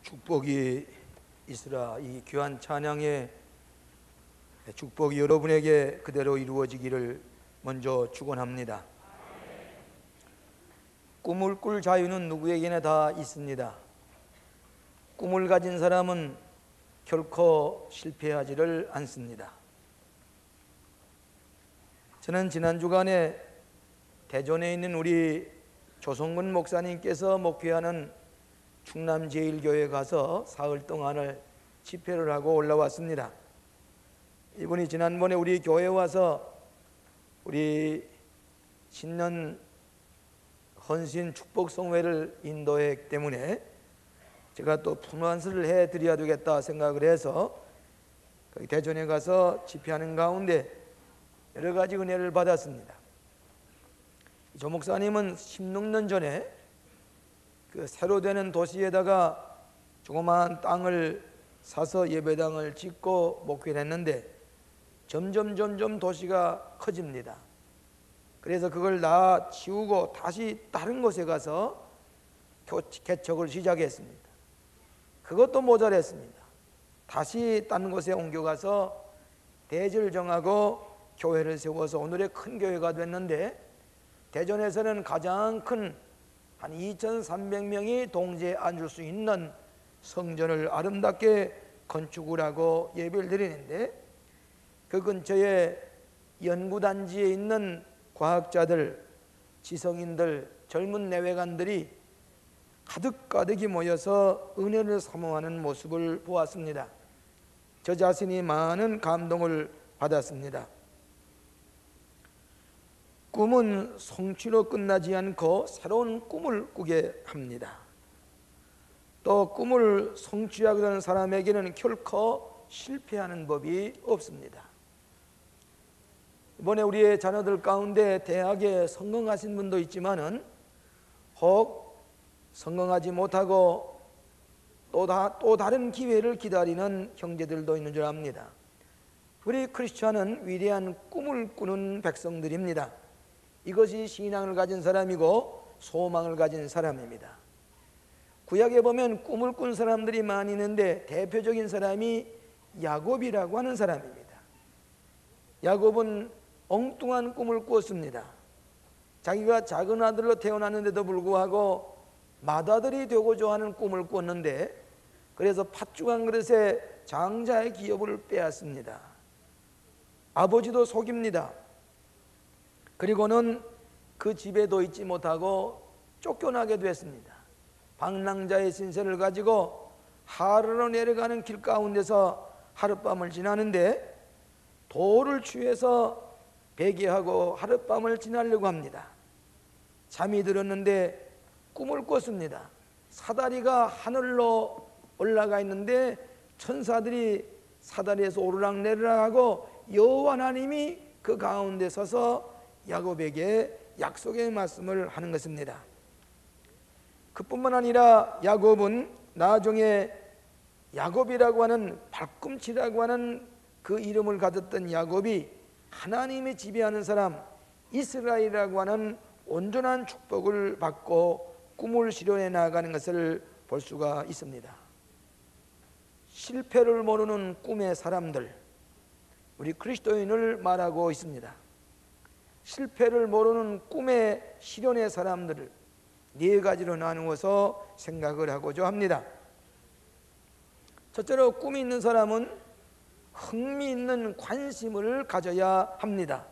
축복이 있으라. 이 귀한 찬양의 축복이 여러분에게 그대로 이루어지기를 먼저 축원합니다. 꿈을 꿀 자유는 누구에게나 다 있습니다. 꿈을 가진 사람은 결코 실패하지를 않습니다. 저는 지난 주간에 대전에 있는 우리 조성근 목사님께서 목회하는 충남제일교회 가서 사흘 동안을 집회를 하고 올라왔습니다. 이분이 지난번에 우리 교회에 와서 우리 신년 헌신 축복성회를 인도했기 때문에 제가 또 품안수를 해드려야 되겠다 생각을 해서 대전에 가서 집회하는 가운데 여러 가지 은혜를 받았습니다. 조 목사님은 16년 전에 그 새로 되는 도시에다가 조그마한 땅을 사서 예배당을 짓고 목회를 했는데 점점 도시가 커집니다. 그래서 그걸 다 치우고 다시 다른 곳에 가서 개척을 시작했습니다. 그것도 모자랐습니다. 다시 다른 곳에 옮겨가서 대지를 정하고 교회를 세워서 오늘의 큰 교회가 됐는데, 대전에서는 가장 큰 한 2,300명이 동시에 앉을 수 있는 성전을 아름답게 건축을 하고 예배를 드리는데, 그 근처에 연구단지에 있는 과학자들, 지성인들, 젊은 내외관들이 가득가득이 모여서 은혜를 사모하는 모습을 보았습니다. 저 자신이 많은 감동을 받았습니다. 꿈은 성취로 끝나지 않고 새로운 꿈을 꾸게 합니다. 또 꿈을 성취하게 되는 사람에게는 결코 실패하는 법이 없습니다. 이번에 우리의 자녀들 가운데 대학에 성공하신 분도 있지만은 혹 성공하지 못하고 또 다른 기회를 기다리는 형제들도 있는 줄 압니다. 우리 크리스천은 위대한 꿈을 꾸는 백성들입니다. 이것이 신앙을 가진 사람이고 소망을 가진 사람입니다. 구약에 보면 꿈을 꾼 사람들이 많이 있는데 대표적인 사람이 야곱이라고 하는 사람입니다. 야곱은 엉뚱한 꿈을 꾸었습니다. 자기가 작은 아들로 태어났는데도 불구하고 맏아들이 되고자 하는 꿈을 꾸었는데, 그래서 팥죽 한 그릇에 장자의 기업을 빼앗습니다. 아버지도 속입니다. 그리고는 그 집에도 있지 못하고 쫓겨나게 됐습니다. 방랑자의 신세를 가지고 하루로 내려가는 길 가운데서 하룻밤을 지나는데, 돌을 취해서 베개하고 하룻밤을 지나려고 합니다. 잠이 들었는데 꿈을 꿨습니다. 사다리가 하늘로 올라가 있는데 천사들이 사다리에서 오르락내리락 하고 여호와 하나님이 그 가운데 서서 야곱에게 약속의 말씀을 하는 것입니다. 그뿐만 아니라 야곱은 나중에 야곱이라고 하는, 발꿈치라고 하는 그 이름을 가졌던 야곱이 하나님이 지배하는 사람, 이스라엘이라고 하는 온전한 축복을 받고 꿈을 실현해 나가는 것을 볼 수가 있습니다. 실패를 모르는 꿈의 사람들, 우리 그리스도인을 말하고 있습니다. 실패를 모르는 꿈의 실현의 사람들을 네 가지로 나누어서 생각을 하고자 합니다. 첫째로, 꿈이 있는 사람은 흥미있는 관심을 가져야 합니다.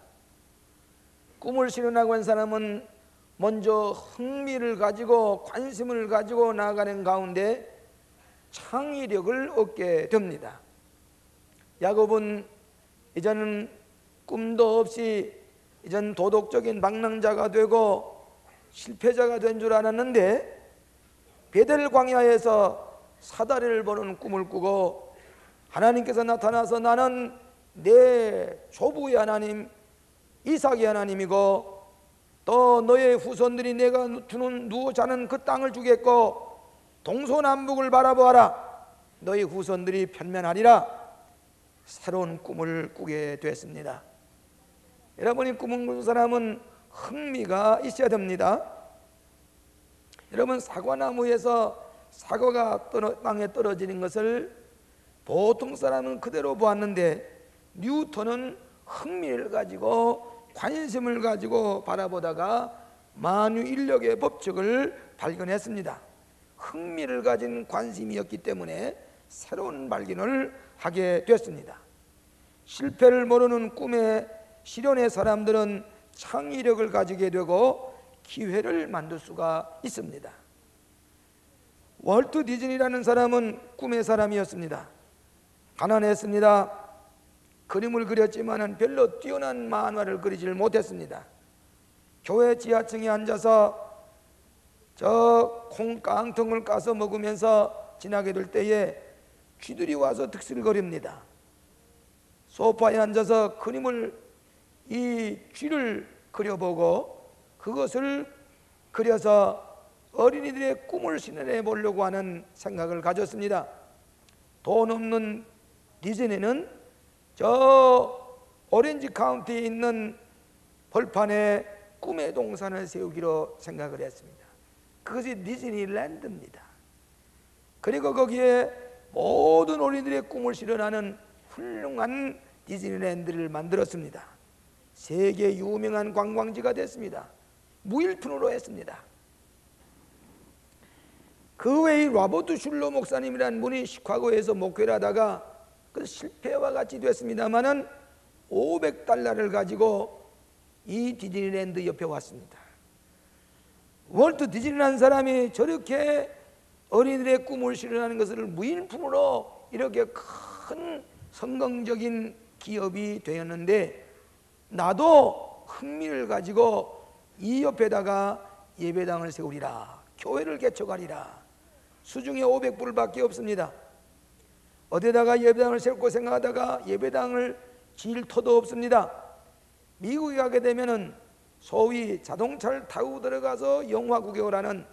꿈을 실현하고 한 사람은 먼저 흥미를 가지고 관심을 가지고 나아가는 가운데 창의력을 얻게 됩니다. 야곱은 이제는 꿈도 없이 이젠 도덕적인 방랑자가 되고 실패자가 된 줄 알았는데, 베델 광야에서 사다리를 보는 꿈을 꾸고 하나님께서 나타나서 나는 내 조부의 하나님 이삭의 하나님이고 또 너의 후손들이 내가 주는 누워 자는 그 땅을 주겠고 동서남북을 바라보아라, 너희 후손들이 편면하리라, 새로운 꿈을 꾸게 됐습니다. 여러분이 꿈을 꾸는 사람은 흥미가 있어야 됩니다. 여러분, 사과나무에서 사과가 땅에 떨어지는 것을 보통 사람은 그대로 보았는데 뉴턴은 흥미를 가지고 관심을 가지고 바라보다가 만유인력의 법칙을 발견했습니다. 흥미를 가진 관심이었기 때문에 새로운 발견을 하게 됐습니다. 실패를 모르는 꿈의 실현의 사람들은 창의력을 가지게 되고 기회를 만들 수가 있습니다. 월트 디즈니라는 사람은 꿈의 사람이었습니다. 가난했습니다. 그림을 그렸지만 별로 뛰어난 만화를 그리질 못했습니다. 교회 지하층에 앉아서 저 콩깡통을 까서 먹으면서 지나게 될 때에 쥐들이 와서 득실거립니다. 소파에 앉아서 이 쥐를 그려보고 그것을 그려서 어린이들의 꿈을 실현해 보려고 하는 생각을 가졌습니다. 돈 없는 디즈니는 저 오렌지 카운티에 있는 벌판에 꿈의 동산을 세우기로 생각을 했습니다. 그것이 디즈니랜드입니다. 그리고 거기에 모든 어린이들의 꿈을 실현하는 훌륭한 디즈니랜드를 만들었습니다. 세계 유명한 관광지가 됐습니다. 무일푼으로 했습니다. 그 외에 로버트 슐러 목사님이라는 분이 시카고에서 목회를 하다가 그 실패와 같이 됐습니다마는 $500를 가지고 이 디즈니랜드 옆에 왔습니다. 월트 디즈니라는 사람이 저렇게 어린이들의 꿈을 실현하는 것을 무일푼으로 이렇게 큰 성공적인 기업이 되었는데 나도 흥미를 가지고 이 옆에다가 예배당을 세우리라, 교회를 개척하리라. 수중에 500불밖에 없습니다. 어디다가 예배당을 세울고 생각하다가 예배당을 지을 터도 없습니다. 미국에 가게 되면은 소위 자동차를 타고 들어가서 영화 구경을 하는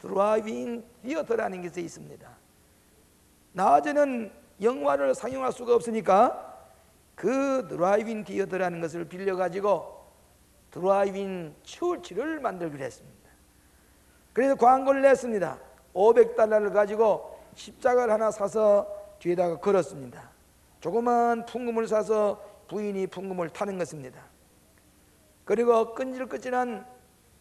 드라이브인 티어터라는 것이 있습니다. 낮에는 영화를 상영할 수가 없으니까 그 드라이브인 티어터라는 것을 빌려가지고 드라이브인 처치를 만들기로 했습니다. 그래서 광고를 냈습니다. $500를 가지고 십자가를 하나 사서 뒤에다가 걸었습니다. 조그만 풍금을 사서 부인이 풍금을 타는 것입니다. 그리고 끈질끈질한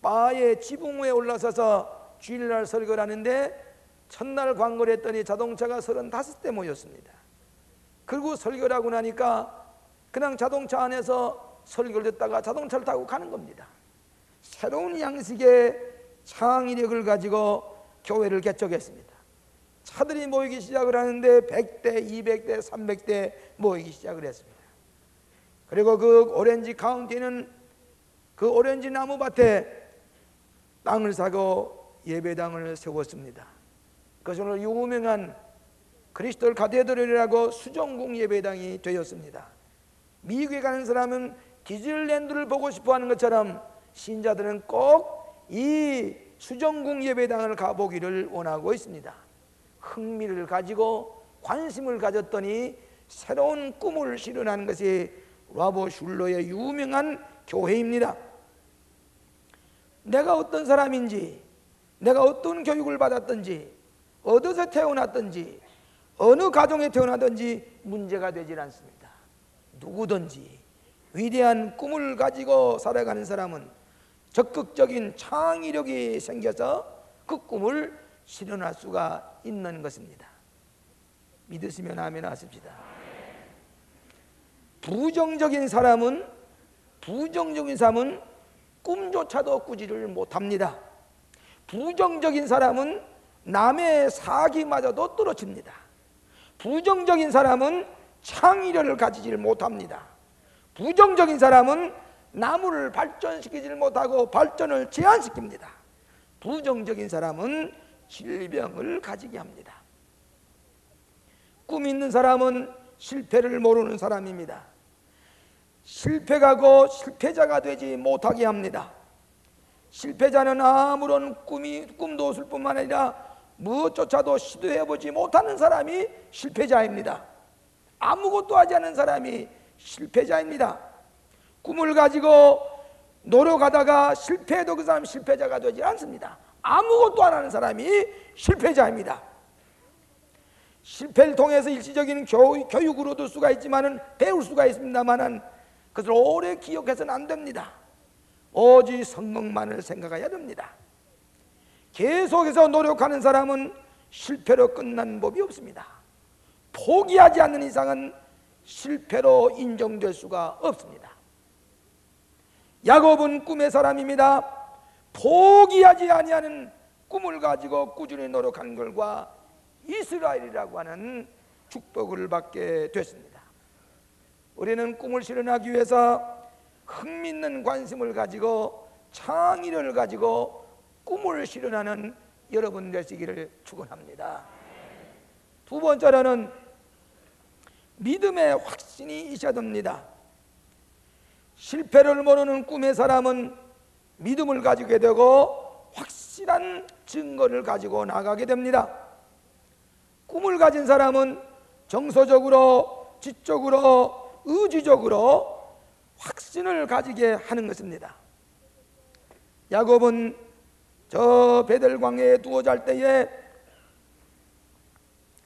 바의 지붕 위에 올라서서 주일날 설교를 하는데 첫날 광고를 했더니 자동차가 35대 모였습니다. 그리고 설교를 하고 나니까 그냥 자동차 안에서 설교를 듣다가 자동차를 타고 가는 겁니다. 새로운 양식의 창의력을 가지고 교회를 개척했습니다. 차들이 모이기 시작을 하는데 100대, 200대, 300대 모이기 시작을 했습니다. 그리고 그 오렌지 카운티는 그 오렌지 나무 밭에 땅을 사고 예배당을 세웠습니다. 그것은 유명한 크리스톨 카테드럴이라고 수정궁 예배당이 되었습니다. 미국에 가는 사람은 디즈니랜드를 보고 싶어하는 것처럼 신자들은 꼭 이 수정궁 예배당을 가보기를 원하고 있습니다. 흥미를 가지고 관심을 가졌더니 새로운 꿈을 실현하는 것이 로버트 슐러의 유명한 교회입니다. 내가 어떤 사람인지, 내가 어떤 교육을 받았든지, 어디서 태어났든지, 어느 가정에 태어나든지 문제가 되질 않습니다. 누구든지 위대한 꿈을 가지고 살아가는 사람은 적극적인 창의력이 생겨서 그 꿈을 실현할 수가 있는 것입니다. 믿으시면 아멘 하십시다. 부정적인 사람은 꿈조차도 꾸지를 못합니다. 부정적인 사람은 남의 사기마저도 떨어집니다. 부정적인 사람은 창의력을 가지질 못합니다. 부정적인 사람은 나무를 발전시키질 못하고 발전을 제한시킵니다. 부정적인 사람은 질병을 가지게 합니다. 꿈 있는 사람은 실패를 모르는 사람입니다. 실패가고 실패자가 되지 못하게 합니다. 실패자는 아무런 꿈도 없을 뿐만 아니라 무엇조차도 시도해보지 못하는 사람이 실패자입니다. 아무것도 하지 않은 사람이 실패자입니다. 꿈을 가지고 노력하다가 실패해도 그 사람은 실패자가 되지 않습니다. 아무것도 안 하는 사람이 실패자입니다. 실패를 통해서 일시적인 교육을 얻을 수가 있지만은 배울 수가 있습니다만은 그것을 오래 기억해서는 안 됩니다. 오직 성공만을 생각해야 됩니다. 계속해서 노력하는 사람은 실패로 끝나는 법이 없습니다. 포기하지 않는 이상은 실패로 인정될 수가 없습니다. 야곱은 꿈의 사람입니다. 포기하지 아니하는 꿈을 가지고 꾸준히 노력하는 결과 이스라엘이라고 하는 축복을 받게 됐습니다. 우리는 꿈을 실현하기 위해서 흥미있는 관심을 가지고 창의를 가지고 꿈을 실현하는 여러분 되시기를 축원합니다. 두 번째로는 믿음의 확신이 있어야 됩니다. 실패를 모르는 꿈의 사람은 믿음을 가지게 되고 확실한 증거를 가지고 나가게 됩니다. 꿈을 가진 사람은 정서적으로, 지적으로, 의지적으로 확신을 가지게 하는 것입니다. 야곱은 저 베델 광야에 두어 잘 때에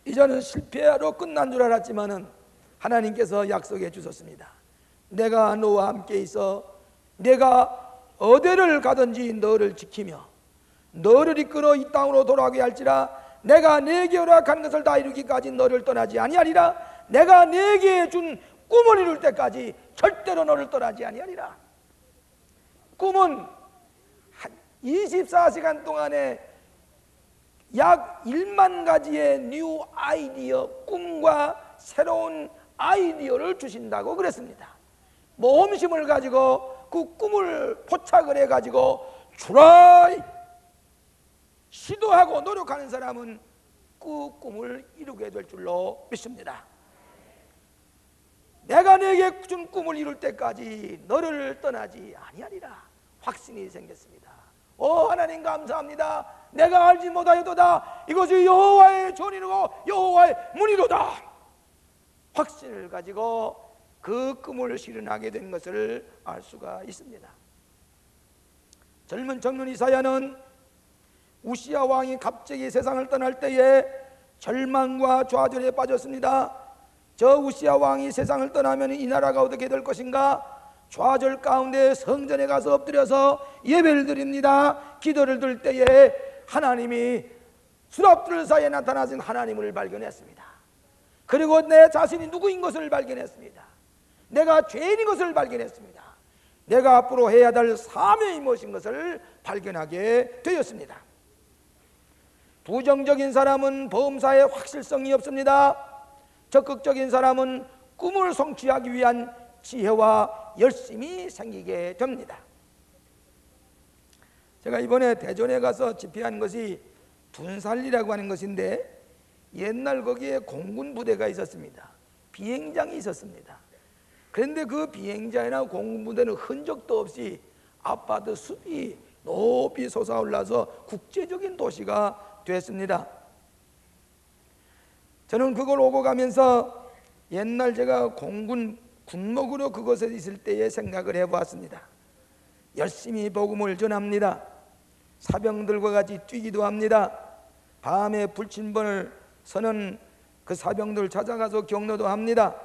이제는 실패로 끝난 줄 알았지만은 하나님께서 약속해 주셨습니다. 내가 너와 함께 있어 내가 어디를 가든지 너를 지키며 너를 이끌어 이 땅으로 돌아오게 할지라 내가 네게 허락한 것을 다 이루기까지 너를 떠나지 아니하리라. 내가 네게 준 꿈을 이룰 때까지 절대로 너를 떠나지 아니하리라. 꿈은 한 24시간 동안에 약 1만 가지의 뉴 아이디어, 꿈과 새로운 아이디어를 주신다고 그랬습니다. 모험심을 가지고 그 꿈을 포착을 해가지고 트라이 시도하고 노력하는 사람은 그 꿈을 이루게 될 줄로 믿습니다. 내가 네게 준 꿈을 이룰 때까지 너를 떠나지 아니하리라. 확신이 생겼습니다. 하나님 감사합니다. 내가 알지 못하여도다. 이것이 여호와의 전이고 여호와의 문이로다. 확신을 가지고 그 꿈을 실현하게 된 것을 알 수가 있습니다. 젊은 청년 이사야는 우시야 왕이 갑자기 세상을 떠날 때에 절망과 좌절에 빠졌습니다. 저 우시야 왕이 세상을 떠나면 이 나라가 어떻게 될 것인가? 좌절 가운데 성전에 가서 엎드려서 예배를 드립니다. 기도를 들 때에 하나님이 수납들 사이에 나타나신 하나님을 발견했습니다. 그리고 내 자신이 누구인 것을 발견했습니다. 내가 죄인인 것을 발견했습니다. 내가 앞으로 해야 될 사명이 무엇인 것을 발견하게 되었습니다. 부정적인 사람은 범사에 확실성이 없습니다. 적극적인 사람은 꿈을 성취하기 위한 지혜와 열심이 생기게 됩니다. 제가 이번에 대전에 가서 집회한 것이 둔살리라고 하는 것인데 옛날 거기에 공군 부대가 있었습니다. 비행장이 있었습니다. 그런데 그 비행장이나 공군 부대는 흔적도 없이 아파트 숲이 높이 솟아올라서 국제적인 도시가 됐습니다. 저는 그걸 오고 가면서 옛날 제가 공군 군목으로 그곳에 있을 때의 생각을 해보았습니다. 열심히 복음을 전합니다. 사병들과 같이 뛰기도 합니다. 밤에 불침번을 서는 그 사병들 찾아가서 격려도 합니다.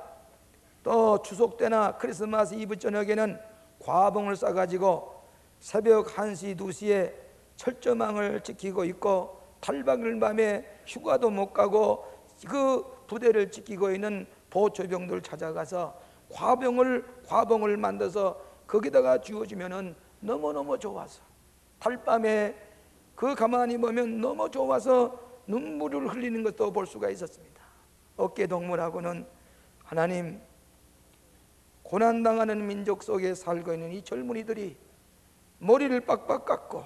또 추석 때나 크리스마스 이브 저녁에는 과봉을 싸가지고 새벽 1시, 2시에 철조망을 지키고 있고 탈박을 밤에 휴가도 못 가고 그 부대를 지키고 있는 보초병들 찾아가서 과봉을 만들어서 거기다가 쥐어주면은 너무너무 좋아서 달밤에 그 가만히 보면 너무 좋아서 눈물을 흘리는 것도 볼 수가 있었습니다. 어깨동무라고는 하나님 고난당하는 민족 속에 살고 있는 이 젊은이들이 머리를 빡빡 깎고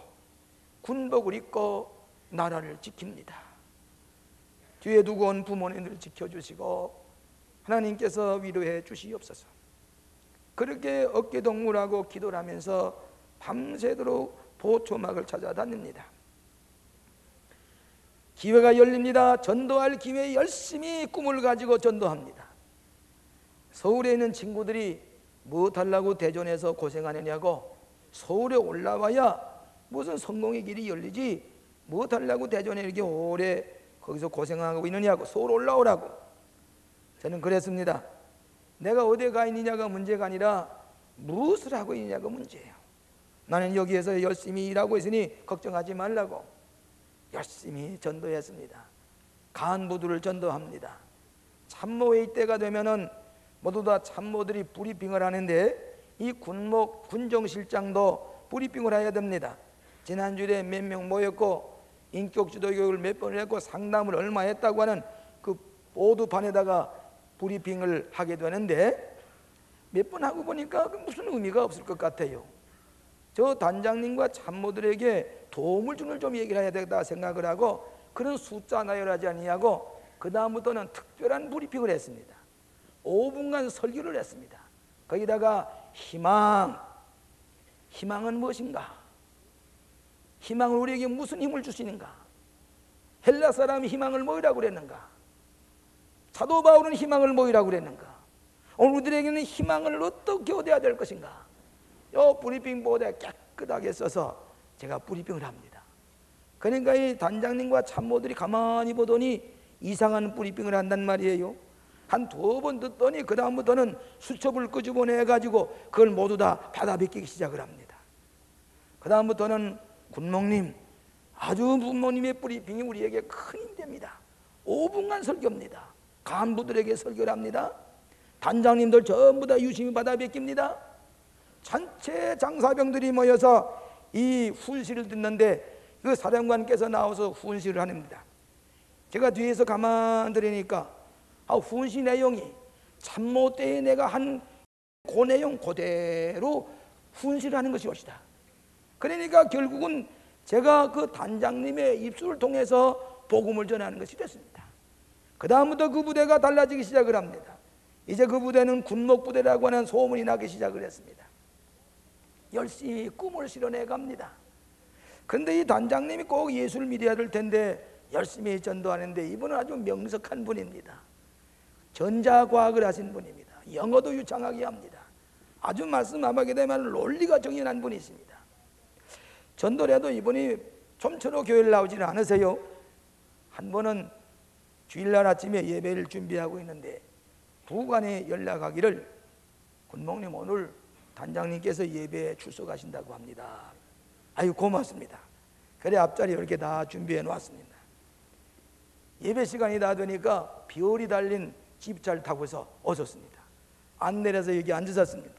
군복을 입고 나라를 지킵니다. 뒤에 두고 온 부모님들 지켜주시고 하나님께서 위로해 주시옵소서. 그렇게 어깨동무라고 기도를 하면서 밤새도록 보초막을 찾아다닙니다. 기회가 열립니다. 전도할 기회에 열심히 꿈을 가지고 전도합니다. 서울에 있는 친구들이 뭐 달라고 대전에서 고생하느냐고 서울에 올라와야 무슨 성공의 길이 열리지 뭐 달라고 대전에 이렇게 오래 거기서 고생하고 있느냐고 서울 올라오라고. 저는 그랬습니다. 내가 어디에 가 있느냐가 문제가 아니라 무엇을 하고 있느냐가 문제예요. 나는 여기에서 열심히 일하고 있으니 걱정하지 말라고 열심히 전도했습니다. 간부들을 전도합니다. 참모회의 때가 되면은 모두 다 참모들이 브리핑을 하는데 이 군정실장도 브리핑을 해야 됩니다. 지난주에 몇 명 모였고 인격지도 교육을 몇 번을 했고 상담을 얼마 했다고 하는 그 보드판에다가 브리핑을 하게 되는데 몇 번 하고 보니까 무슨 의미가 없을 것 같아요. 저 단장님과 참모들에게 도움을 주는 좀 얘기를 해야 되겠다 생각을 하고 그런 숫자 나열하지 아니하고 그 다음부터는 특별한 브리핑을 했습니다. 5분간 설교를 했습니다. 거기다가 희망은 무엇인가? 희망은 우리에게 무슨 힘을 주시는가? 헬라 사람이 희망을 뭐라고 그랬는가? 사도 바울은 희망을 뭐라고 그랬는가? 오늘 우리들에게는 희망을 어떻게 얻어야 될 것인가? 이 브리핑 보드에 깨끗하게 써서 제가 브리핑을 합니다. 그러니까 이 단장님과 참모들이 가만히 보더니 이상한 브리핑을 한단 말이에요. 한 2번 듣더니 그 다음부터는 수첩을 끄집어내가지고 그걸 모두 다 받아뵙기 시작을 합니다. 그 다음부터는 군목님, 아주 부모님의 브리핑이 우리에게 큰 힘이 됩니다. 5분간 설교입니다. 간부들에게 설교를 합니다. 단장님들 전부 다 유심히 받아뵙깁니다. 전체 장사병들이 모여서 이 훈시를 듣는데 그 사령관께서 나와서 훈시를 합니다. 제가 뒤에서 가만 들으니까 훈시 내용이 참모 때에 내가 한 그 내용 그대로 훈시를 하는 것이 옳시다. 그러니까 결국은 제가 그 단장님의 입술을 통해서 복음을 전하는 것이 됐습니다. 그 다음부터 그 부대가 달라지기 시작을 합니다. 이제 그 부대는 군목부대라고 하는 소문이 나기 시작을 했습니다. 열심히 꿈을 실현해 갑니다. 그런데 이 단장님이 꼭 예수를 믿어야 될 텐데 열심히 전도하는데 이분은 아주 명석한 분입니다. 전자과학을 하신 분입니다. 영어도 유창하게 합니다. 아주 말씀하게 되면 논리가 정연한 분이십니다. 전도를 해도 이분이 좀처럼 교회를 나오지는 않으세요. 한 번은 주일날 아침에 예배를 준비하고 있는데 부관에 연락하기를 군목님 오늘 단장님께서 예배에 출석하신다고 합니다. 아유 고맙습니다. 그래 앞자리 이렇게 다 준비해 놓았습니다. 예배 시간이 다 되니까 별이 달린 집차를 타고서 오셨습니다. 안 내려서 여기 앉으셨습니다.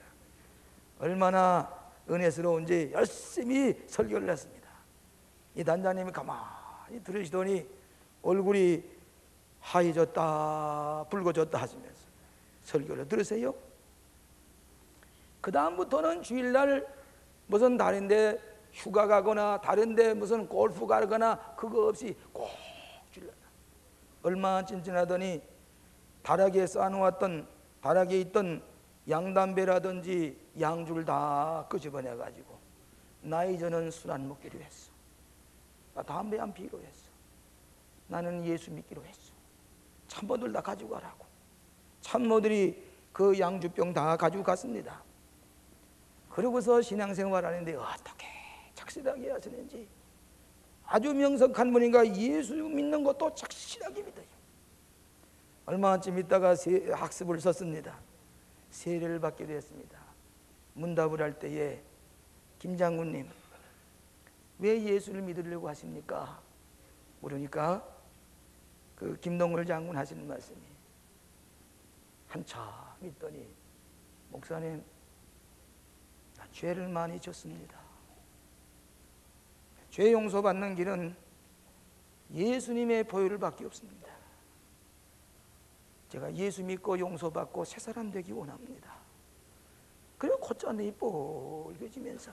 얼마나 은혜스러운지 열심히 설교를 했습니다. 이 단장님이 가만히 들으시더니 얼굴이 하얘졌다 붉어졌다 하시면서 설교를 들으세요. 그 다음부터는 주일날 무슨 다른데 휴가 가거나 다른데 무슨 골프 가거나 그거 없이 꼭 주일날 얼마 찐찐하더니 다락에 쌓아놓았던 다락에 있던 양담배라든지 양주를 다 끄집어내 가지고 나이 저는 술 안 먹기로 했어. 나 담배 안 피기로 했어. 나는 예수 믿기로 했어. 참모들 다 가지고 가라고. 참모들이 그 양주병 다 가지고 갔습니다. 그러고서 신앙생활 하는데 어떻게 착실하게 하시는지 아주 명석한 분인가 예수 믿는 것도 착실하게 믿어요. 얼마쯤 있다가 학습을 썼습니다. 세례를 받기로 했습니다. 문답을 할 때에 김 장군님 왜 예수를 믿으려고 하십니까? 모르니까 그 김동걸 장군 하시는 말씀이 한참 있더니 목사님 나 죄를 많이 졌습니다. 죄 용서받는 길은 예수님의 보혈을 밖에 없습니다. 제가 예수 믿고 용서받고 새 사람 되기 원합니다. 그리고 곧잘 뻘개지면서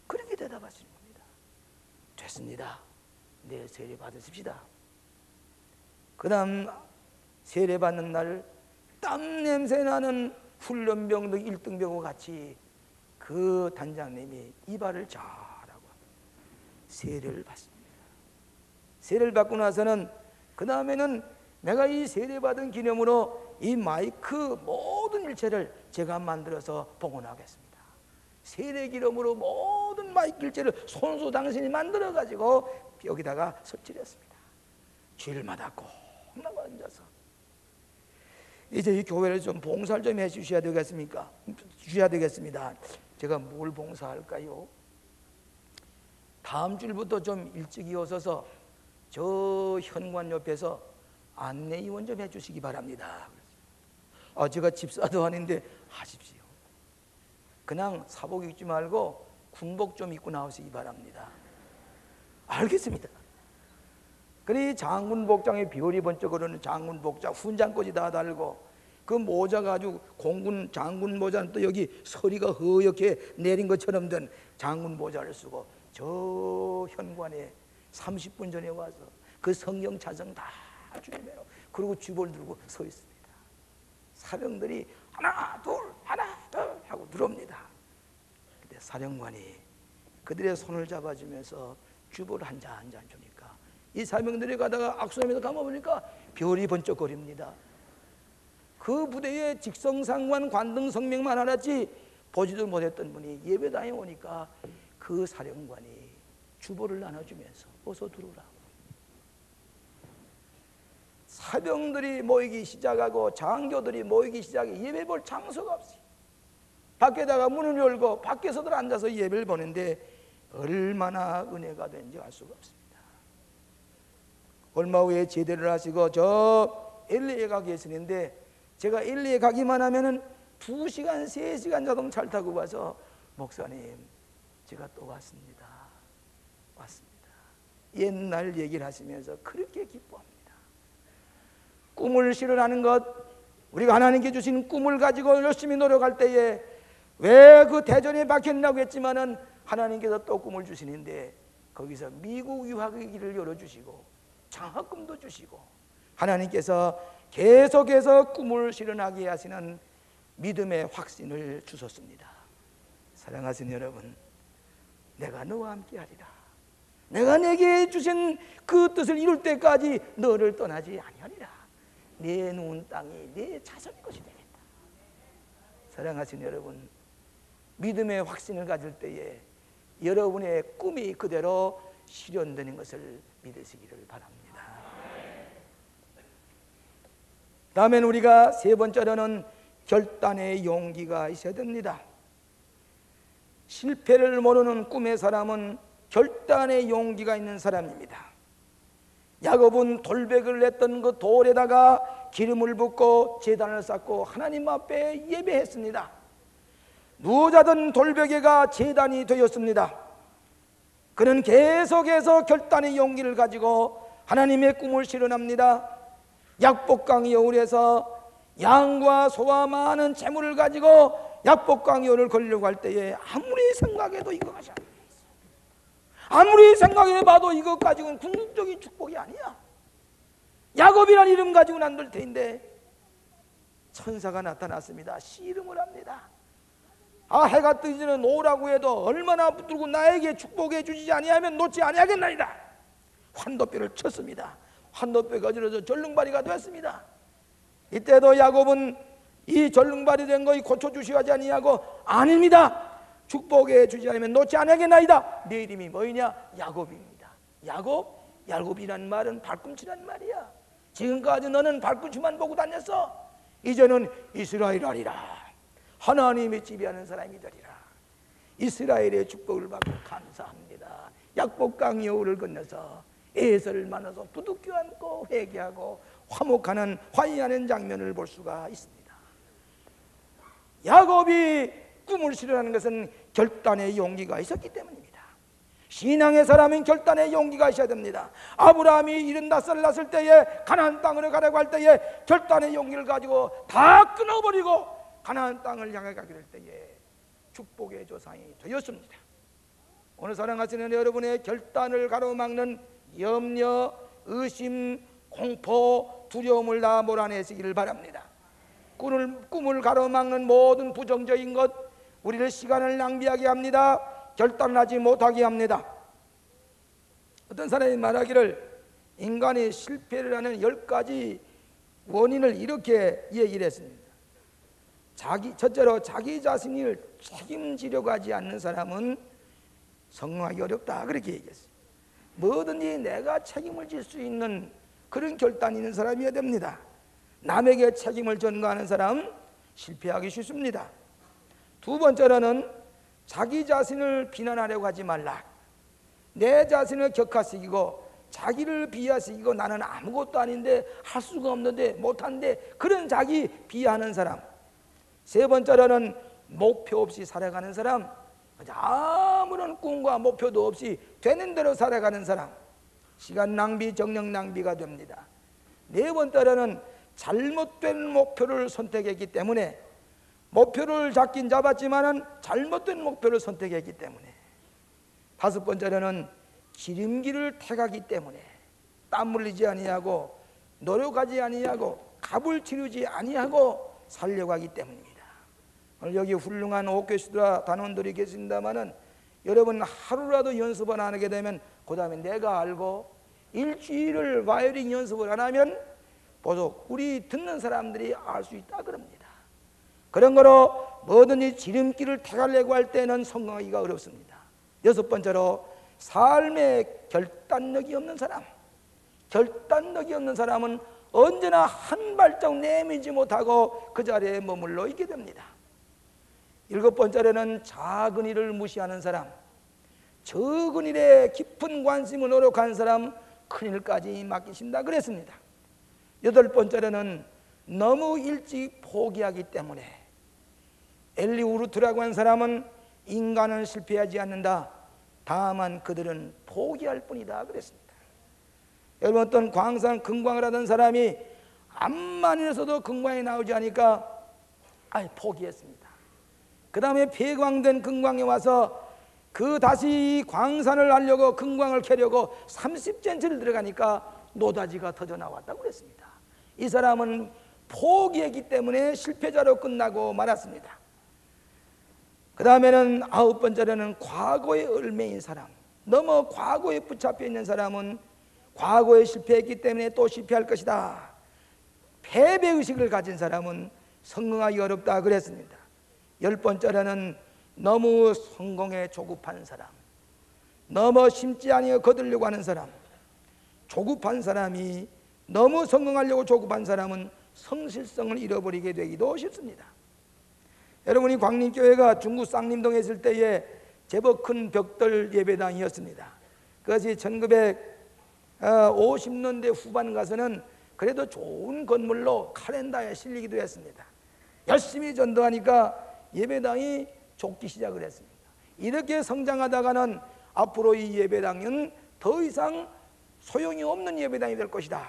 그렇게 대답하시는 겁니다. 됐습니다. 내일 세례 받으십시다. 그 다음 세례 받는 날 땀 냄새 나는 훈련병도 1등병과 같이 그 단장님이 이발을 잘하고 세례를 받습니다. 세례를 받고 나서는 그 다음에는 내가 이 세례받은 기념으로 이 마이크 모든 일체를 제가 만들어서 봉헌하겠습니다. 세례 기념으로 모든 마이크 일체를 손수 당신이 만들어 가지고 여기다가 설치를 했습니다. 주일마다 꼭 나와 앉아서 이제 이 교회를 좀 봉사를 좀 해주셔야 되겠습니까? 주셔야 되겠습니다. 제가 뭘 봉사할까요? 다음 주일부터 좀 일찍 오셔서 저 현관 옆에서 안내위원 좀 해주시기 바랍니다. 제가 집사도 아닌데 하십시오. 그냥 사복 입지 말고 군복 좀 입고 나오시기 바랍니다. 알겠습니다. 그래 장군 복장에 비올이 번쩍 거리는 장군 복장 훈장까지 다 달고 그 모자가 아주 공군 장군 모자는 또 여기 서리가 허옇게 내린 것처럼 된 장군 모자를 쓰고 저 현관에 30분 전에 와서 그 성경 찬송 다 주님으로 그리고 주보를 들고 서 있습니다. 사령들이 하나 둘 하고 들어옵니다. 근데 사령관이 그들의 손을 잡아주면서 주보를 한 잔 주니까 이 사명들이 가다가 악수하면서 감아보니까 별이 번쩍거립니다. 그 부대에 직성상관 관등 성명만 알았지 보지도 못했던 분이 예배당에 오니까 그 사령관이 주보를 나눠주면서 어서 들어오라고. 사병들이 모이기 시작하고 장교들이 모이기 시작해 예배 볼 장소가 없어요. 밖에다가 문을 열고 밖에서들 앉아서 예배를 보는데 얼마나 은혜가 된지 알 수가 없습니다. 얼마 후에 제대를 하시고 저 LA에 가 계시는데 제가 LA에 가기만 하면은 2시간 3시간 자동차 타고 와서 목사님 제가 또 왔습니다. 옛날 얘기를 하시면서 그렇게 기뻐합니다. 꿈을 실현하는 것, 우리가 하나님께 주신 꿈을 가지고 열심히 노력할 때에 왜 그 대전에 박혔나고 했지만은 하나님께서 또 꿈을 주시는데 거기서 미국 유학의 길을 열어주시고 장학금도 주시고 하나님께서 계속해서 꿈을 실현하게 하시는 믿음의 확신을 주셨습니다. 사랑하시는 여러분, 내가 너와 함께 하리라. 내가 내게 주신 그 뜻을 이룰 때까지 너를 떠나지 아니하리라. 내 누운 땅이 내 자손의 것이 되겠다. 사랑하시는 여러분, 믿음의 확신을 가질 때에 여러분의 꿈이 그대로 실현되는 것을 믿으시기를 바랍니다. 다음엔 우리가 세 번째로는 결단의 용기가 있어야 됩니다. 실패를 모르는 꿈의 사람은 결단의 용기가 있는 사람입니다. 야곱은 돌배기를 냈던 그 돌에다가 기름을 붓고 제단을 쌓고 하나님 앞에 예배했습니다. 누워 자던 돌베개가 제단이 되었습니다. 그는 계속해서 결단의 용기를 가지고 하나님의 꿈을 실현합니다. 약복강 여울에서 양과 소와 많은 재물을 가지고 약복강 여울을 걸려고 할 때에 아무리 생각해도 이거 가지 않아요. 아무리 생각해봐도 이것 가지고는 궁극적인 축복이 아니야. 야곱이라는 이름 가지고는 안 될 텐데 천사가 나타났습니다. 씨름을 합니다. 해가 뜨기 전에 오라고 해도 얼마나 붙들고 나에게 축복해 주지 아니하면 놓지 아니하겠나이다. 환도뼈를 쳤습니다. 환도뼈가 어지러져 절릉발이가 되었습니다. 이때도 야곱은 이 절릉발이 된 거 고쳐주시지 아니하고 아닙니다. 축복해 주지 않으면 놓지 아니하겠나이다. 내 이름이 뭐이냐? 야곱입니다. 야곱이라는 말은 발꿈치란 말이야. 지금까지 너는 발꿈치만 보고 다녔어. 이제는 이스라엘 하리라. 하나님의 지배하는 사람이 되리라. 이스라엘의 축복을 받고 감사합니다. 약복강 여울을 건너서 에서를 만나서 부둥켜 안고 회개하고 화목하는 화해하는 장면을 볼 수가 있습니다. 야곱이 꿈을 실현하는 것은 결단의 용기가 있었기 때문입니다. 신앙의 사람은 결단의 용기가 있어야 됩니다. 아브라함이 75살 났을 때에 가나안 땅으로 가려고 할 때에 결단의 용기를 가지고 다 끊어버리고 가나안 땅을 향해 가게 될 때에 축복의 조상이 되었습니다. 오늘 사랑하시는 여러분의 결단을 가로막는 염려, 의심, 공포, 두려움을 다 몰아내시기를 바랍니다. 꿈을 가로막는 모든 부정적인 것, 우리를 시간을 낭비하게 합니다. 결단하지 못하게 합니다. 어떤 사람이 말하기를 인간이 실패를 하는 10가지 원인을 이렇게 얘기를 했습니다. 첫째로 자기 자신을 책임지려고 하지 않는 사람은 성공하기 어렵다, 그렇게 얘기했어요. 뭐든지 내가 책임을 질 수 있는 그런 결단이 있는 사람이어야 됩니다. 남에게 책임을 전가하는 사람 실패하기 쉽습니다. 두 번째로는 자기 자신을 비난하려고 하지 말라. 내 자신을 격하시키고 자기를 비하시키고 나는 아무것도 아닌데 할 수가 없는데 못한데 그런 자기 비하하는 사람. 세 번째로는 목표 없이 살아가는 사람, 아무런 꿈과 목표도 없이 되는 대로 살아가는 사람, 시간 낭비, 정력 낭비가 됩니다. 네 번째로는 잘못된 목표를 선택했기 때문에, 목표를 잡긴 잡았지만은 잘못된 목표를 선택했기 때문에, 다섯 번째로는 지름길을 택하기 때문에 땀 흘리지 아니하고 노력하지 아니하고 값을 치르지 아니하고 살려고 하기 때문입니다. 오늘 여기 훌륭한 옥교수들과 단원들이 계신다마는 여러분 하루라도 연습을 안 하게 되면 그 다음에 내가 알고 일주일을 바이올린 연습을 안 하면 보소 우리 듣는 사람들이 알 수 있다 그럽니다. 그런 거로 뭐든지 지름길을 택하려고 할 때는 성공하기가 어렵습니다. 여섯 번째로 삶에 결단력이 없는 사람. 결단력이 없는 사람은 언제나 한 발짝 내밀지 못하고 그 자리에 머물러 있게 됩니다. 일곱 번째로는 작은 일을 무시하는 사람, 적은 일에 깊은 관심을 노력하는 사람 큰 일까지 맡기신다 그랬습니다. 여덟 번째로는 너무 일찍 포기하기 때문에, 엘리 우르트라고 한 사람은 인간은 실패하지 않는다, 다만 그들은 포기할 뿐이다 그랬습니다. 여러분 어떤 광산 금광을 하던 사람이 암만이라서도 금광이 나오지 않으니까 포기했습니다. 그 다음에 폐광된 금광에 와서 그 다시 광산을 하려고 금광을 캐려고 30cm를 들어가니까 노다지가 터져 나왔다고 그랬습니다. 이 사람은 포기했기 때문에 실패자로 끝나고 말았습니다. 그 다음에는 아홉 번째로는 과거에 얽매인 사람, 너무 과거에 붙잡혀 있는 사람은 과거에 실패했기 때문에 또 실패할 것이다. 패배의식을 가진 사람은 성공하기 어렵다 그랬습니다. 열 번째로는 너무 성공에 조급한 사람, 너무 심지 아니하고 거두려고 하는 사람. 조급한 사람이, 너무 성공하려고 조급한 사람은 성실성을 잃어버리게 되기도 쉽습니다. 여러분이 광림교회가 중구 쌍림동에 있을 때에 제법 큰 벽돌 예배당이었습니다. 그것이 1950년대 후반 가서는 그래도 좋은 건물로 칼렌더에 실리기도 했습니다. 열심히 전도하니까 예배당이 좁기 시작을 했습니다. 이렇게 성장하다가는 앞으로 이 예배당은 더 이상 소용이 없는 예배당이 될 것이다.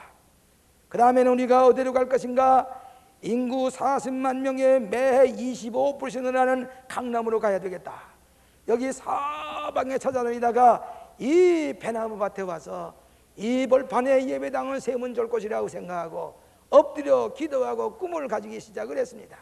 그 다음에는 우리가 어디로 갈 것인가? 인구 40만 명에 매해 25%를 하는 강남으로 가야 되겠다. 여기 사방에 찾아다니다가 이 배나무 밭에 와서 이 벌판에 예배당을 세우면 좋을 것이라고 생각하고 엎드려 기도하고 꿈을 가지기 시작을 했습니다.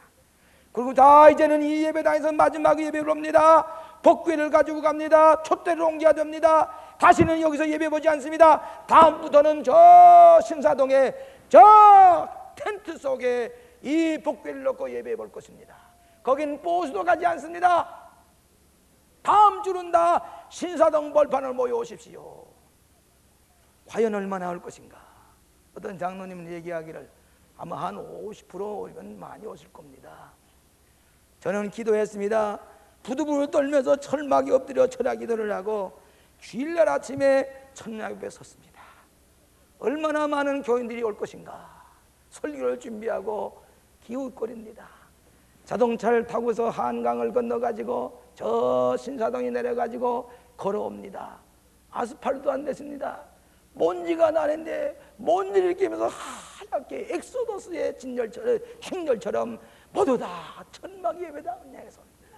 그리고 이제는 이 예배당에서 마지막 예배를 옵니다. 복귀를 가지고 갑니다. 촛대를 옮겨야 됩니다. 다시는 여기서 예배 보지 않습니다. 다음부터는 저 신사동에 저 텐트 속에 이 복귀를 놓고 예배 볼 것입니다. 거긴 보수도 가지 않습니다. 다음 주는 다 신사동 벌판을 모여오십시오. 과연 얼마나 올 것인가? 어떤 장로님은 얘기하기를 아마 한 50%면 많이 오실 겁니다. 저는 기도했습니다. 부두부를 떨면서 철막에 엎드려 철야 기도를 하고 주일날 아침에 천막 옆에 섰습니다. 얼마나 많은 교인들이 올 것인가? 설교를 준비하고 기웃거립니다. 자동차를 타고서 한강을 건너가지고 저 신사동에 내려가지고 걸어옵니다. 아스팔트도 안 됐습니다. 먼지가 나는데 먼지를 끼면서 하얗게 엑소더스의 행렬처럼 모두 다 천막 예배당을 향해서 옵니다.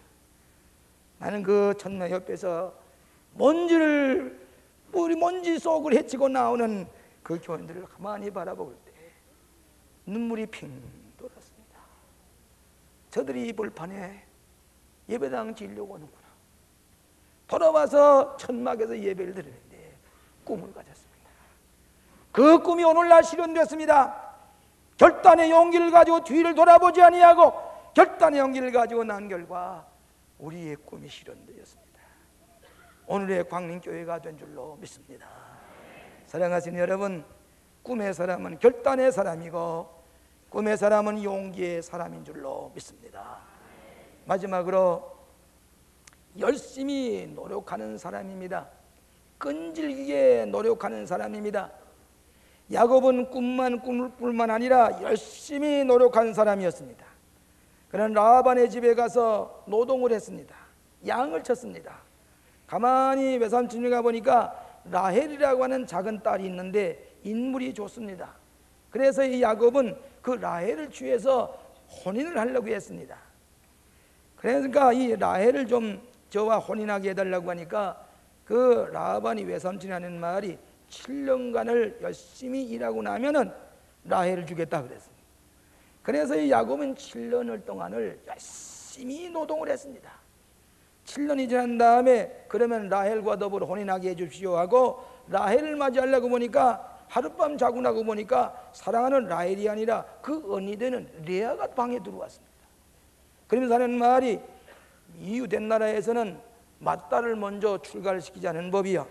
나는 그 천막 옆에서 먼지 속을 헤치고 나오는 그 교인들을 가만히 바라볼 때 눈물이 핑 돌았습니다. 저들이 이 벌판에 예배당 지으려고 오는구나. 돌아와서 천막에서 예배를 드리는데 꿈을 가졌습니다. 그 꿈이 오늘날 실현됐습니다. 결단의 용기를 가지고 뒤를 돌아보지 아니하고 결단의 용기를 가지고 난 결과 우리의 꿈이 실현되었습니다. 오늘의 광림교회가 된 줄로 믿습니다. 사랑하시는 여러분, 꿈의 사람은 결단의 사람이고 꿈의 사람은 용기의 사람인 줄로 믿습니다. 마지막으로 열심히 노력하는 사람입니다. 끈질기게 노력하는 사람입니다. 야곱은 꿈만 꾸물 뿐만 아니라 열심히 노력한 사람이었습니다. 그는 라반의 집에 가서 노동을 했습니다. 양을 쳤습니다. 가만히 외삼촌에 가보니까 라헬이라고 하는 작은 딸이 있는데 인물이 좋습니다. 그래서 이 야곱은 그 라헬을 취해서 혼인을 하려고 했습니다. 그러니까 이 라헬을 좀 저와 혼인하게 해달라고 하니까 그 라반이 외삼촌이 하는 말이 7년간을 열심히 일하고 나면은 라헬을 주겠다 그랬습니다. 그래서 이 야곱은 7년을 동안을 열심히 노동을 했습니다. 7년이 지난 다음에 그러면 라헬과 더불어 혼인하게 해주십시오 하고 라헬을 맞이하려고 보니까 하룻밤 자고 나고 보니까 사랑하는 라헬이 아니라 그 언니 되는 레아가 방에 들어왔습니다. 그러면서 하는 말이 이유된 나라에서는 맏딸을 먼저 출가를 시키지 않은 법이야.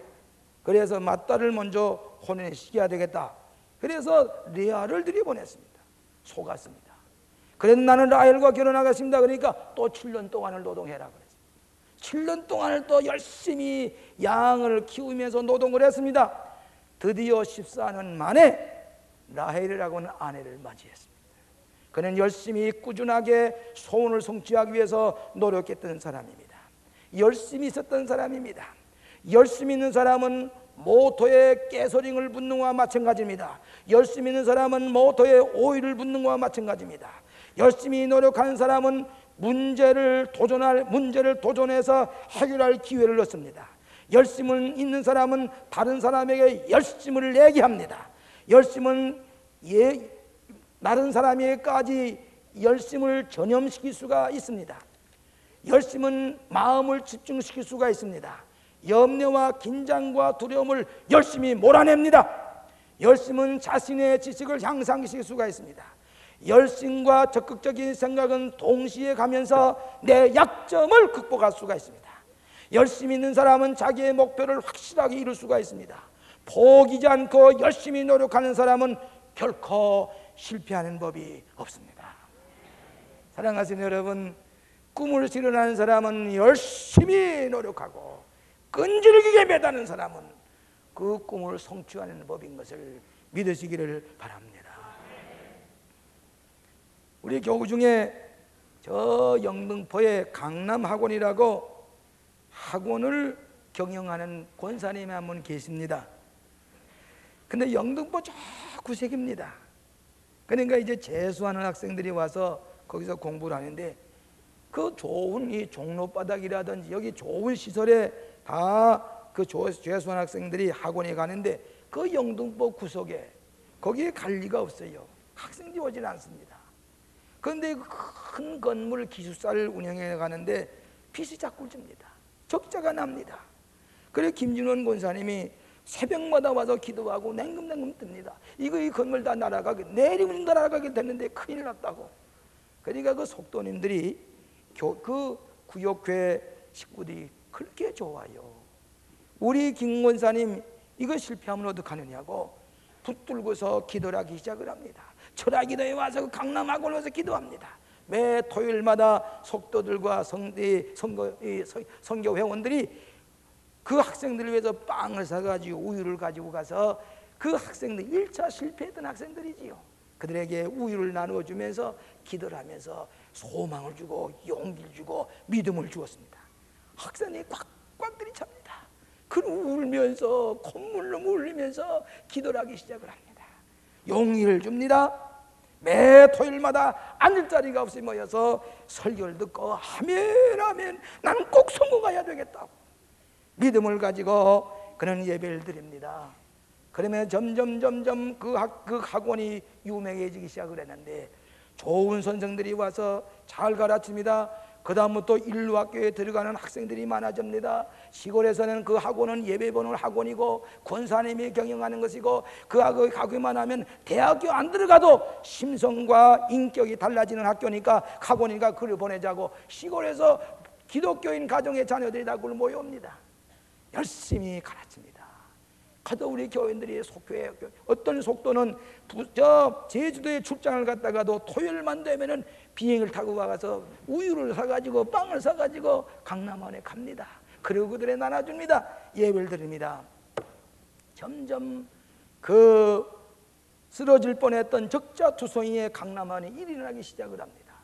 그래서 맏딸을 먼저 혼인시켜야 되겠다. 그래서 레아를 들여보냈습니다. 속았습니다. 그래서 나는 라헬과 결혼하겠습니다. 그러니까 또 7년 동안을 노동해라 그랬습니다. 7년 동안을 또 열심히 양을 키우면서 노동을 했습니다. 드디어 14년 만에 라헬이라고 하는 아내를 맞이했습니다. 그는 열심히 꾸준하게 소원을 성취하기 위해서 노력했던 사람입니다. 열심히 있었던 사람입니다. 열심히 있는 사람은 모터에 가스링을 붓는 것과 마찬가지입니다. 열심히 있는 사람은 모터에 오일을 붓는 것과 마찬가지입니다. 열심히 노력하는 사람은 문제를 도전해서 해결할 기회를 얻습니다. 열심을 있는 사람은 다른 사람에게 열심을 내게 합니다. 열심은 다른 사람에게까지 열심을 전염시킬 수가 있습니다. 열심은 마음을 집중시킬 수가 있습니다. 염려와 긴장과 두려움을 열심히 몰아냅니다. 열심은 자신의 지식을 향상시킬 수가 있습니다. 열심과 적극적인 생각은 동시에 가면서 내 약점을 극복할 수가 있습니다. 열심히 있는 사람은 자기의 목표를 확실하게 이룰 수가 있습니다. 포기하지 않고 열심히 노력하는 사람은 결코 실패하는 법이 없습니다. 사랑하시는 여러분, 꿈을 실현하는 사람은 열심히 노력하고 끈질기게 매다는 사람은 그 꿈을 성취하는 법인 것을 믿으시기를 바랍니다. 우리 교구 중에 저 영등포에 강남학원이라고 학원을 경영하는 권사님이 한 분 계십니다. 근데 영등포 저 구석입니다. 그러니까 이제 재수하는 학생들이 와서 거기서 공부를 하는데 그 좋은 이 종로바닥이라든지 여기 좋은 시설에 다 그 재수하는 학생들이 학원에 가는데 그 영등포 구석에 거기에 갈 리가 없어요. 학생들이 오질 않습니다. 그런데 큰 건물 기숙사를 운영해 가는데 빚이 자꾸 줍니다. 적자가 납니다. 그래서 김진원 권사님이 새벽마다 와서 기도하고 냉금냉금 뜹니다. 이 건물 다 날아가게 내일이면 날아가게 됐는데 큰일 났다고. 그러니까 그 속도님들이 그 구역회 식구들이 그렇게 좋아요. 우리 김 권사님 이거 실패하면 어떡하느냐고 붙들고서 기도를 하기 시작을 합니다. 철학기도에 와서 강남학원 와서 기도합니다. 매 토요일마다 속도들과 선교 회원들이 그 학생들을 위해서 빵을 사가지고 우유를 가지고 가서 그 학생들 1차 실패했던 학생들이지요. 그들에게 우유를 나누어주면서 기도를 하면서 소망을 주고 용기를 주고 믿음을 주었습니다. 학생이 꽉꽉 들이찹니다. 그 울면서 콧물로 울리면서 기도를 하기 시작을 합니다. 용기를 줍니다. 매 토요일마다 앉을 자리가 없이 모여서 설교를 듣고 아멘 나는 꼭 성공해야 되겠다고 믿음을 가지고 그런 예배를 드립니다. 그러면 점점 그 학원이 유명해지기 시작을 했는데 좋은 선생들이 와서 잘 가르칩니다. 그 다음부터 인류학교에 들어가는 학생들이 많아집니다. 시골에서는 그 학원은 예배 보는 학원이고 권사님이 경영하는 것이고 그 학교만 하면 대학교 안 들어가도 심성과 인격이 달라지는 학교니까 학원이니까 그를 보내자고 시골에서 기독교인 가정의 자녀들이 다 그걸 모여옵니다. 열심히 가르칩니다. 하도 우리 교인들이 속교회 어떤 속도는 저 제주도에 출장을 갔다가도 토요일만 되면은 비행을 타고 가서 우유를 사가지고 빵을 사가지고 강남원에 갑니다. 그리고 그들에 나눠줍니다. 예배를 드립니다. 점점 그 쓰러질 뻔했던 적자투성이의 강남원이 일어나기 시작을 합니다.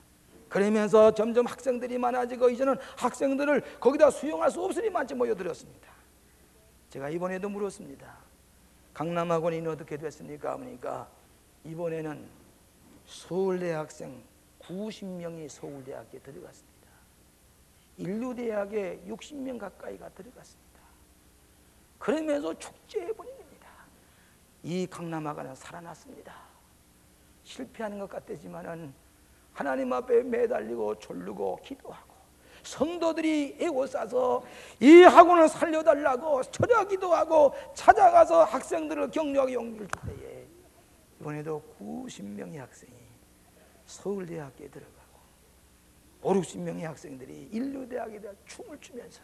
그러면서 점점 학생들이 많아지고 이제는 학생들을 거기다 수용할 수 없으니 마치 모여들었습니다. 제가 이번에도 물었습니다. 강남학원이 어떻게 됐습니까? 그러니까 이번에는 서울대 학생 90명이 서울대학에 들어갔습니다. 인류대학에 60명 가까이가 들어갔습니다. 그러면서 축제의 분위기입니다. 이 강남학원은 살아났습니다. 실패하는 것 같았지만은 하나님 앞에 매달리고 졸르고 기도하고 성도들이 애워싸서 이 학원을 살려달라고 전화 기도하고 찾아가서 학생들을 격려하고 용기를 줄 때에 이번에도 90명의 학생이 서울대학교에 들어가고 5, 60명의 학생들이 인류대학에 대한 춤을 추면서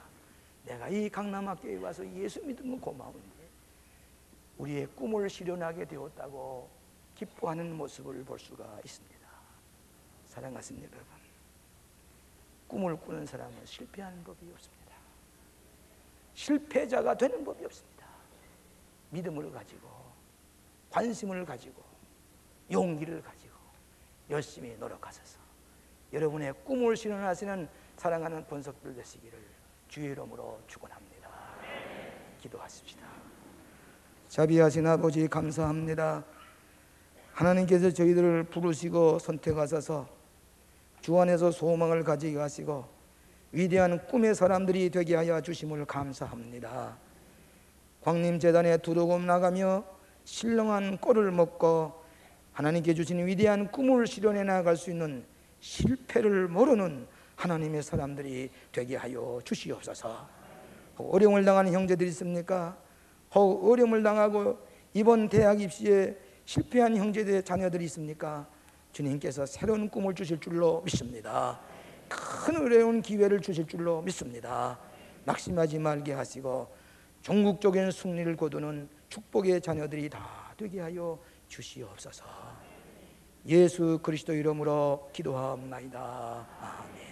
내가 이 강남학교에 와서 예수 믿으면 고마운데 우리의 꿈을 실현하게 되었다고 기뻐하는 모습을 볼 수가 있습니다. 사랑하는 여러분, 꿈을 꾸는 사람은 실패하는 법이 없습니다. 실패자가 되는 법이 없습니다. 믿음을 가지고 관심을 가지고 용기를 가지고 열심히 노력하셔서 여러분의 꿈을 실현하시는 사랑하는 권석들 되시기를 주의 이름으로 축원합니다. 기도하십시다. 자비하신 아버지 감사합니다. 하나님께서 저희들을 부르시고 선택하셔서 주 안에서 소망을 가지게 하시고 위대한 꿈의 사람들이 되게 하여 주심을 감사합니다. 광림재단에 두르고 나가며 신령한 꼴을 먹고 하나님께 주신 위대한 꿈을 실현해 나갈 수 있는 실패를 모르는 하나님의 사람들이 되게 하여 주시옵소서. 어려움을 당하는 형제들이 있습니까? 어려움을 당하고 이번 대학 입시에 실패한 형제들의 자녀들이 있습니까? 주님께서 새로운 꿈을 주실 줄로 믿습니다. 큰 어려운 기회를 주실 줄로 믿습니다. 낙심하지 말게 하시고 전국적인 승리를 거두는 축복의 자녀들이 다 되게 하여 주시옵소서. 예수 그리스도 이름으로 기도하옵나이다. 아멘.